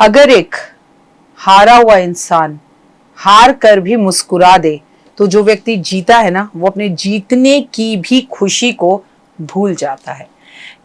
अगर एक हारा हुआ इंसान हार कर भी मुस्कुरा दे तो जो व्यक्ति जीता है ना, वो अपने जीतने की भी खुशी को भूल जाता है।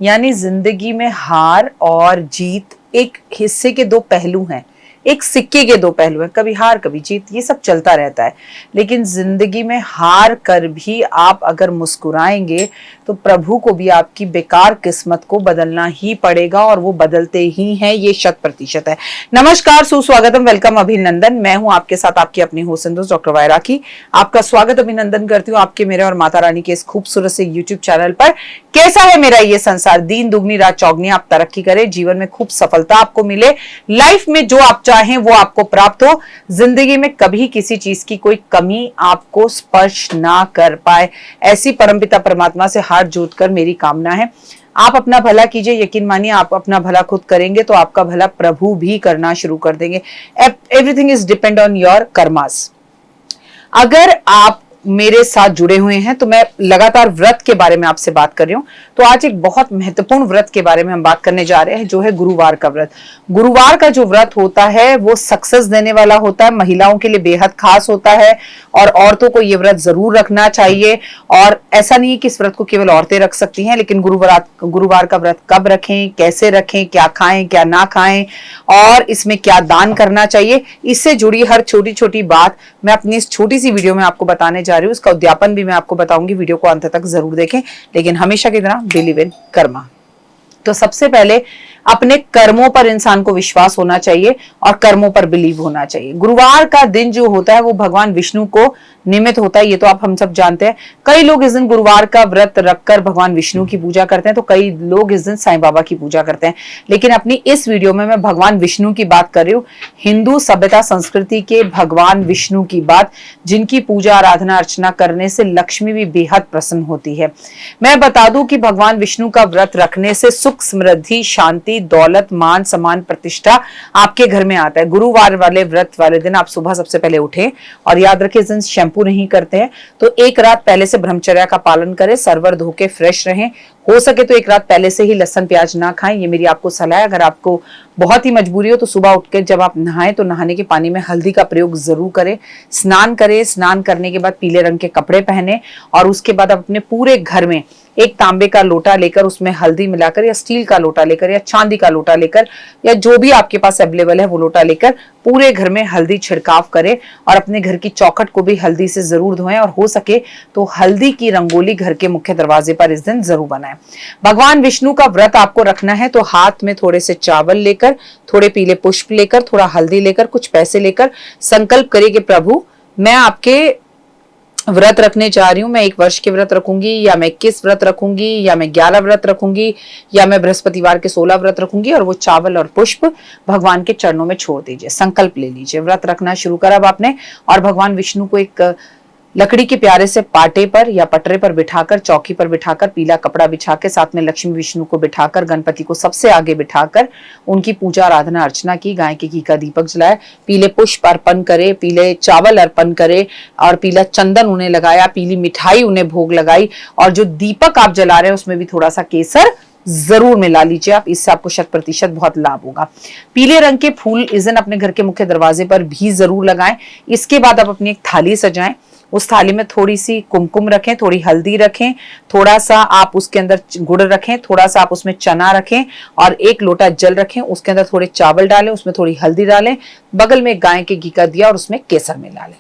यानी जिंदगी में हार और जीत एक हिस्से के दो पहलू हैं, एक सिक्के के दो पहलू हैं। कभी हार कभी जीत, ये सब चलता रहता है। लेकिन जिंदगी में हार कर भी आप अगर मुस्कुराएंगे तो प्रभु को भी आपकी बेकार किस्मत को बदलना ही पड़ेगा, और वो बदलते ही हैं, ये 100% है। नमस्कार, सुस्वागतम, वेलकम, अभिनंदन। मैं हूं आपके साथ आपकी अपनी होस्ट दोस्त डॉक्टर वायरा की। आपका स्वागत अभिनंदन करती हूँ आपके, मेरे और माता रानी के इस खूबसूरत से यूट्यूब चैनल पर। कैसा है मेरा ये संसार, दिन दुगनी रात चौगनी, आप तरक्की करें, जीवन में खूब सफलता आपको मिले, लाइफ में जो आप चाहें वो आपको प्राप्त हो, जिंदगी में कभी किसी चीज की कोई कमी आपको स्पर्श ना कर पाए, ऐसी परमपिता परमात्मा से हाथ जोड़कर मेरी कामना है। आप अपना भला कीजिए, यकीन मानिए आप अपना भला खुद करेंगे तो आपका भला प्रभु भी करना शुरू कर देंगे। Everything is depend on your karmas. अगर आप मेरे साथ जुड़े हुए हैं तो मैं लगातार व्रत के बारे में आपसे बात कर रही हूं। तो आज एक बहुत महत्वपूर्ण व्रत के बारे में हम बात करने जा रहे हैं, जो है गुरुवार का व्रत। गुरुवार का जो व्रत होता है वो सक्सेस देने वाला होता है, महिलाओं के लिए बेहद खास होता है, और औरतों को ये व्रत जरूर रखना चाहिए। और ऐसा नहीं है कि इस व्रत को केवल औरतें रख सकती हैं, लेकिन गुरुवार का व्रत कब रखें, कैसे रखें, क्या खाएं क्या ना खाएं, और इसमें क्या दान करना चाहिए, इससे जुड़ी हर छोटी छोटी बात मैं अपनी इस छोटी सी वीडियो में आपको बताने जा रही हूँ। उसका उद्यापन भी मैं आपको बताऊंगी, वीडियो को अंत तक जरूर देखें। लेकिन हमेशा की तरह बिलीव इन कर्मा। तो सबसे पहले अपने कर्मों पर इंसान को विश्वास होना चाहिए और कर्मों पर बिलीव होना चाहिए। गुरुवार का दिन जो होता है वो भगवान विष्णु को निमित्त होता है, ये तो आप हम सब जानते हैं। कई लोग इस दिन गुरुवार का व्रत रखकर भगवान विष्णु की पूजा करते हैं, तो कई लोग इस दिन साईं बाबा की पूजा करते हैं। लेकिन अपनी इस वीडियो में मैं भगवान विष्णु की बात कर रही हूँ, हिंदू सभ्यता संस्कृति के भगवान विष्णु की बात, जिनकी पूजा आराधना अर्चना करने से लक्ष्मी भी बेहद प्रसन्न होती है। मैं बता दूं कि भगवान विष्णु का व्रत रखने से सुख समृद्धि शांति दौलत मान सम्मान प्रतिष्ठा आपके घर में आता है। गुरुवार वाले व्रत वाले दिन आप सुबह सबसे पहले उठें, और याद रखें इस दिन शैम्पू नहीं करते हैं, तो एक रात पहले से ब्रह्मचर्या का पालन करें, सरवर धो के फ्रेश रहें। हो सके तो एक रात पहले से ही लहसुन प्याज ना खाएं, ये मेरी आपको सलाह है। अगर आपको बहुत ही मजबूरी हो तो सुबह उठ के जब आप नहाएं तो नहाने के पानी में हल्दी का प्रयोग जरूर करें। स्नान करें, स्नान करने के बाद पीले रंग के कपड़े पहने, और उसके बाद आप अपने पूरे घर में एक तांबे का लोटा लेकर उसमें हल्दी मिलाकर, या स्टील का लोटा लेकर, या चांदी का लोटा लेकर, या जो भी आपके पास अवेलेबल है वो लोटा लेकर पूरे घर में हल्दी छिड़काव करें, और अपने घर की चौखट को भी हल्दी से जरूर धोएं, और हो सके तो हल्दी की रंगोली घर के मुख्य दरवाजे पर इस दिन जरूर बनाएं। भगवान विष्णु का व्रत आपको रखना है तो हाथ में थोड़े से चावल लेकर, थोड़े पीले पुष्प लेकर, थोड़ा हल्दी लेकर, कुछ पैसे लेकर संकल्प करिए कि प्रभु मैं आपके व्रत रखने जा रही हूँ। मैं 1 वर्ष के व्रत रखूंगी, या मैं 21 व्रत रखूंगी, या मैं 11 व्रत रखूंगी, या मैं बृहस्पतिवार के 16 व्रत रखूंगी, और वो चावल और पुष्प भगवान के चरणों में छोड़ दीजिए। संकल्प ले लीजिए, व्रत रखना शुरू करा अब आपने, और भगवान विष्णु को एक लकड़ी के प्यारे से पाटे पर या पटरे पर बिठाकर, चौकी पर बिठाकर, पीला कपड़ा बिछा के, साथ में लक्ष्मी विष्णु को बिठाकर, गणपति को सबसे आगे बिठाकर उनकी पूजा आराधना अर्चना की, गाय के घी का दीपक जलाए, पीले पुष्प अर्पण करे, पीले चावल अर्पण करे, और पीला चंदन उन्हें लगाया, पीली मिठाई उन्हें भोग लगाई, और जो दीपक आप जला रहे हैं उसमें भी थोड़ा सा केसर जरूर मिला लीजिए आप, इससे आपको 100% बहुत लाभ होगा। पीले रंग के फूल इस दिन अपने घर के मुख्य दरवाजे पर भी जरूर लगाएं। इसके बाद आप अपनी एक थाली सजाएं, उस थाली में थोड़ी सी कुमकुम रखें, थोड़ी हल्दी रखें, थोड़ा सा आप उसके अंदर गुड़ रखें, थोड़ा सा आप उसमें चना रखें, और 1 लोटा जल रखें, उसके अंदर थोड़े चावल डालें, उसमें थोड़ी हल्दी डालें, बगल में गाय के घी का दिया और उसमें केसर मिला लें।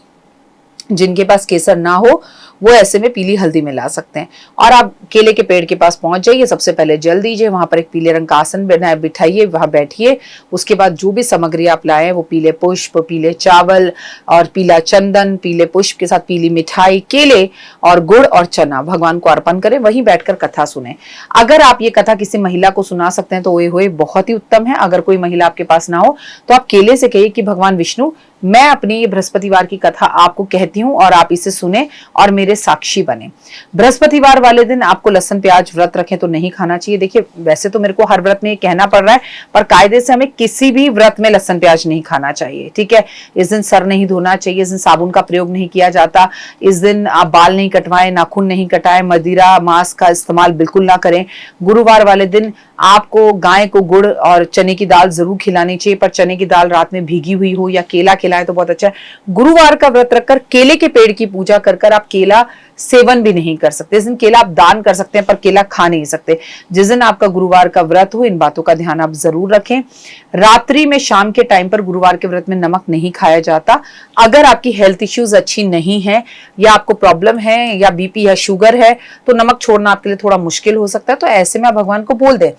जिनके पास केसर ना हो वो ऐसे में पीली हल्दी मिला सकते हैं, और आप केले के पेड़ के पास पहुंच जाइए, सबसे पहले जल दीजिए, वहां पर एक पीले रंग का आसन बिठाइए, वहां बैठिए। उसके बाद जो भी सामग्री आप लाए, वो पीले पुष्प, पीले चावल और पीला चंदन, पीले पुष्प के साथ पीली मिठाई, केले और गुड़ और चना भगवान को अर्पण करें, वहीं बैठकर कथा सुने। अगर आप ये कथा किसी महिला को सुना सकते हैं तो ओए होए बहुत ही उत्तम है। अगर कोई महिला आपके पास ना हो तो आप केले से कहिए कि भगवान विष्णु, मैं अपनी ये बृहस्पतिवार की कथा आपको कहती हूँ और आप इसे सुने और मेरे मेरे साक्षी बने। बृहस्पतिवार वाले दिन आपको लहसुन प्याज व्रत रखें तो नहीं खाना चाहिए। देखिए वैसे तो मेरे को हर व्रत में ये कहना पड़ रहा है, पर कायदे से हमें किसी भी व्रत में लहसुन प्याज नहीं खाना चाहिए, ठीक है। इस दिन सर नहीं धोना चाहिए, इस दिन साबुन का प्रयोग नहीं किया जाता, इस दिन आप बाल नहीं कटवाएं, नाखून नहीं कटाएं, मदिरा मांस का इस्तेमाल बिल्कुल ना करें। गुरुवार वाले दिन आपको गाय को गुड़ और चने की दाल जरूर खिलानी चाहिए, पर चने की दाल रात में भीगी हुई हो या केला खिलाएं तो बहुत अच्छा है। गुरुवार का व्रत रखकर केले के पेड़ की पूजा कर आप केला सेवन भी नहीं कर सकते। इस दिन केला आप दान कर सकते हैं पर केला खा नहीं सकते। जिस दिन आपका गुरुवार का व्रत हो इन बातों का ध्यान आप जरूर रखें। रात्रि में शाम के टाइम पर गुरुवार के व्रत में नमक नहीं खाया जाता। अगर आपकी हेल्थ इश्यूज अच्छी नहीं है या आपको प्रॉब्लम है या बीपी या शुगर है तो नमक छोड़ना आपके लिए थोड़ा मुश्किल हो सकता है। तो ऐसे में आप भगवान को बोल दें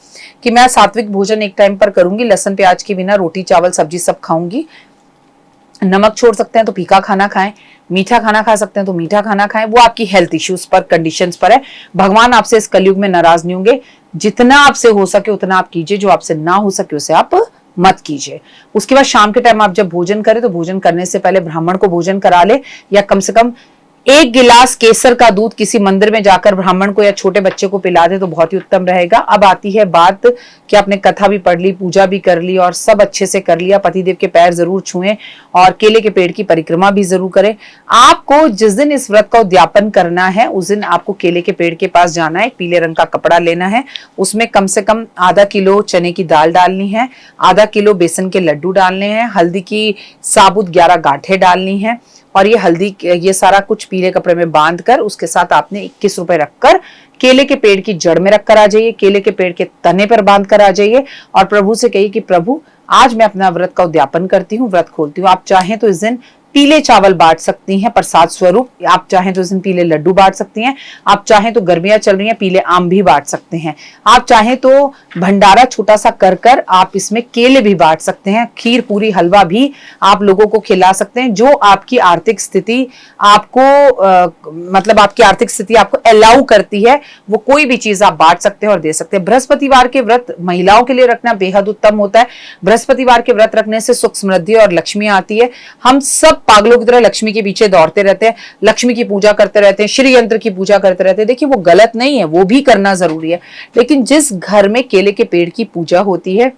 कि मैं सात्विक भोजन एक टाइम पर करूंगी, लहसुन प्याज के बिना रोटी चावल सब्जी सब खाऊंगी। नमक छोड़ सकते हैं तो फीका खाना खाएं, मीठा खाना खा सकते हैं तो मीठा खाना खाएं। वो आपकी हेल्थ इश्यूज पर, कंडीशंस पर है। भगवान आपसे इस कलयुग में नाराज नहीं होंगे। जितना आपसे हो सके उतना आप कीजिए, जो आपसे ना हो सके उसे आप मत कीजिए। उसके बाद शाम के टाइम आप जब भोजन करें तो भोजन करने से पहले ब्राह्मण को भोजन करा ले, या कम से कम 1 गिलास केसर का दूध किसी मंदिर में जाकर ब्राह्मण को या छोटे बच्चे को पिला दे तो बहुत ही उत्तम रहेगा। अब आती है बात कि आपने कथा भी पढ़ ली, पूजा भी कर ली और सब अच्छे से कर लिया, पतिदेव के पैर जरूर छुएं और केले के पेड़ की परिक्रमा भी जरूर करें। आपको जिस दिन इस व्रत का उद्यापन करना है उस दिन आपको केले के पेड़ के पास जाना है, पीले रंग का कपड़ा लेना है, उसमें कम से कम आधा किलो चने की दाल डालनी है, आधा किलो बेसन के लड्डू डालने हैं, हल्दी की साबुत 11 गांठें डालनी है और ये हल्दी ये सारा कुछ पीले कपड़े में बांध कर उसके साथ आपने 21 रुपए रखकर केले के पेड़ की जड़ में रखकर आ जाइए, केले के पेड़ के तने पर बांध कर आ जाइए और प्रभु से कहिए कि प्रभु आज मैं अपना व्रत का उद्यापन करती हूँ, व्रत खोलती हूँ। आप चाहें तो इस दिन पीले चावल बांट सकती हैं प्रसाद स्वरूप, आप चाहें तो इस दिन पीले लड्डू बांट सकती हैं, आप चाहें तो गर्मियां चल रही हैं पीले आम भी बांट सकते हैं, आप चाहें तो भंडारा छोटा सा कर आप इसमें केले भी बांट सकते हैं, खीर पूरी हलवा भी आप लोगों को खिला सकते हैं। जो आपकी आर्थिक स्थिति आपको मतलब आपकी आर्थिक स्थिति आपको अलाउ करती है वो कोई भी चीज आप बांट सकते हैं और दे सकते हैं। बृहस्पतिवार के व्रत महिलाओं के लिए रखना बेहद उत्तम होता है। बृहस्पतिवार के व्रत रखने से सुख समृद्धि और लक्ष्मी आती है। हम सब पागलों की तरह लक्ष्मी के पीछे दौड़ते रहते हैं, लक्ष्मी की पूजा करते रहते हैं, श्री यंत्र की पूजा करते रहते हैं। देखिए वो गलत नहीं है, वो भी करना जरूरी है, लेकिन जिस घर में केले के पेड़ की पूजा होती है,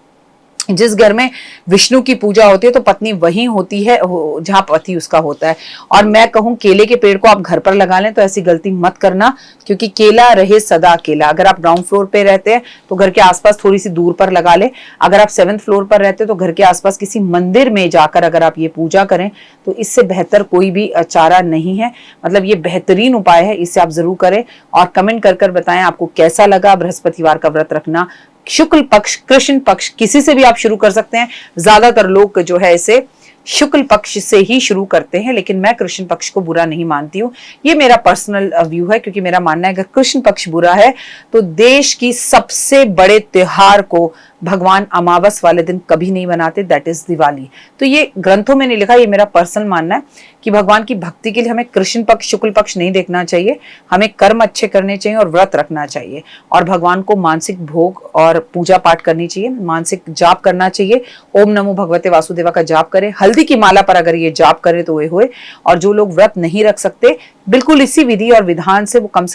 जिस घर में विष्णु की पूजा होती है तो पत्नी वही होती है जहां पति उसका होता है। और मैं कहूं केले के पेड़ को आप घर पर लगा लें तो ऐसी गलती मत करना, क्योंकि केला रहे सदा केला। अगर आप ग्राउंड फ्लोर पे रहते हैं तो घर के आसपास थोड़ी सी दूर पर लगा ले, अगर आप 7th फ्लोर पर रहते हैं तो घर के आसपास किसी मंदिर में जाकर अगर आप ये पूजा करें तो इससे बेहतर कोई भी चारा नहीं है। मतलब ये बेहतरीन उपाय है, इसे आप जरूर करें और कमेंट कर बताएं आपको कैसा लगा बृहस्पतिवार का व्रत रखना। शुक्ल पक्ष, कृष्ण पक्ष किसी से भी आप शुरू कर सकते हैं। ज्यादातर लोग जो है इसे शुक्ल पक्ष से ही शुरू करते हैं, लेकिन मैं कृष्ण पक्ष को बुरा नहीं मानती हूँ। ये मेरा पर्सनल व्यू है, क्योंकि मेरा मानना है अगर कृष्ण पक्ष बुरा है तो देश की सबसे बड़े त्योहार को भगवान अमावस वाले दिन कभी नहीं बनाते, दैट इज दिवाली। तो ये ग्रंथों में नहीं लिखा, ये मेरा पर्सनल मानना है कि भगवान की भक्ति के लिए हमें कृष्ण पक्ष शुक्ल पक्ष नहीं देखना चाहिए, हमें कर्म अच्छे करने चाहिए और व्रत रखना चाहिए और भगवान को मानसिक भोग और पूजा पाठ करनी चाहिए, मानसिक जाप करना चाहिए। ओम नमो भगवते वासुदेवा का जाप करें, हल्दी की माला पर अगर ये जाप करें तो हुए। और जो लोग व्रत नहीं रख सकते बिल्कुल इसी विधि और विधान से वो कम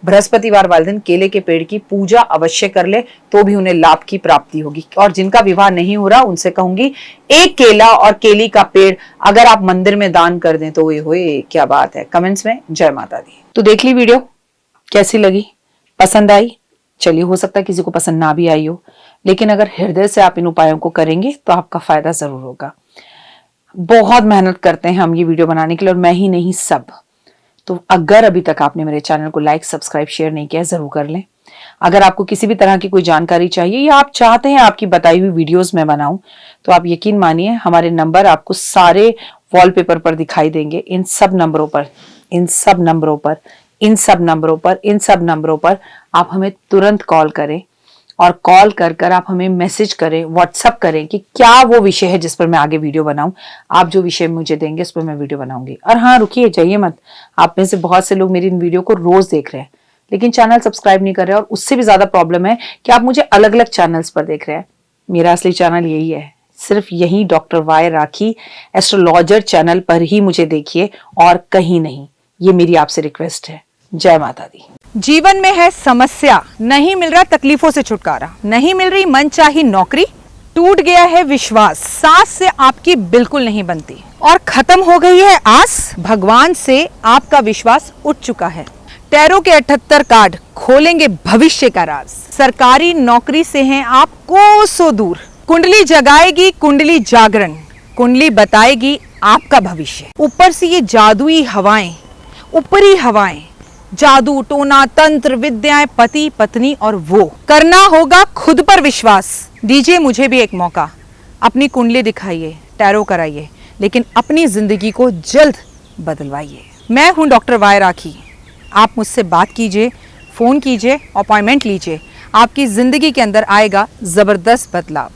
बृहस्पतिवार वाले दिन केले के पेड़ की पूजा अवश्य कर ले, तो भी उन्हें लाभ की प्राप्ति होगी। और जिनका विवाह नहीं हो रहा उनसे कहूंगी एक केला और केली का पेड़ अगर आप मंदिर में दान कर दें तो होए क्या बात है। कमेंट्स में जय माता दी। तो देख ली वीडियो, कैसी लगी, पसंद आई? चलिए हो सकता है किसी को पसंद ना भी आई हो, लेकिन अगर हृदय से आप इन उपायों को करेंगे तो आपका फायदा जरूर होगा। बहुत मेहनत करते हैं हम ये वीडियो बनाने के लिए, और मैं ही नहीं सब। तो अगर अभी तक आपने मेरे चैनल को लाइक सब्सक्राइब शेयर नहीं किया जरूर कर लें। अगर आपको किसी भी तरह की कोई जानकारी चाहिए या आप चाहते हैं आपकी बताई हुई वीडियोस में बनाऊं तो आप यकीन मानिए हमारे नंबर आपको सारे वॉलपेपर पर दिखाई देंगे। इन सब नंबरों पर आप हमें तुरंत कॉल करें और कॉल कर आप हमें मैसेज करें, व्हाट्सएप करें कि क्या वो विषय है जिस पर मैं आगे वीडियो बनाऊं। आप जो विषय मुझे देंगे उस पर मैं वीडियो बनाऊंगी। और हाँ रुकिए, जाइए मत। आप में से बहुत से लोग मेरी इन वीडियो को रोज देख रहे हैं लेकिन चैनल सब्सक्राइब नहीं कर रहे, और उससे भी ज्यादा प्रॉब्लम है कि आप मुझे अलग अलग चैनल्स पर देख रहे हैं। मेरा असली चैनल यही है, सिर्फ यही डॉक्टर वाई राखी एस्ट्रोलॉजर चैनल पर ही मुझे देखिए और कहीं नहीं। ये मेरी आपसे रिक्वेस्ट है। जय माता दी। जीवन में है समस्या, नहीं मिल रहा तकलीफों से छुटकारा, नहीं मिल रही मनचाही नौकरी, टूट गया है विश्वास, सास से आपकी बिल्कुल नहीं बनती और खत्म हो गई है आस, भगवान से आपका विश्वास उठ चुका है। टैरो के 78 कार्ड खोलेंगे भविष्य का राज। सरकारी नौकरी से हैं आप कोसों दूर। कुंडली जगाएगी कुंडली जागरण, कुंडली बताएगी आपका भविष्य। ऊपर से ये जादुई हवाएं, ऊपरी हवाएं, जादू टोना तंत्र विद्याएं, पति पत्नी और वो। करना होगा खुद पर विश्वास। दीजिए मुझे भी एक मौका, अपनी कुंडली दिखाइए, टैरो कराइए, लेकिन अपनी जिंदगी को जल्द बदलवाइए। मैं हूं डॉक्टर वाई राखी। आप मुझसे बात कीजिए, फ़ोन कीजिए, अपॉइंटमेंट लीजिए। आपकी ज़िंदगी के अंदर आएगा ज़बरदस्त बदलाव।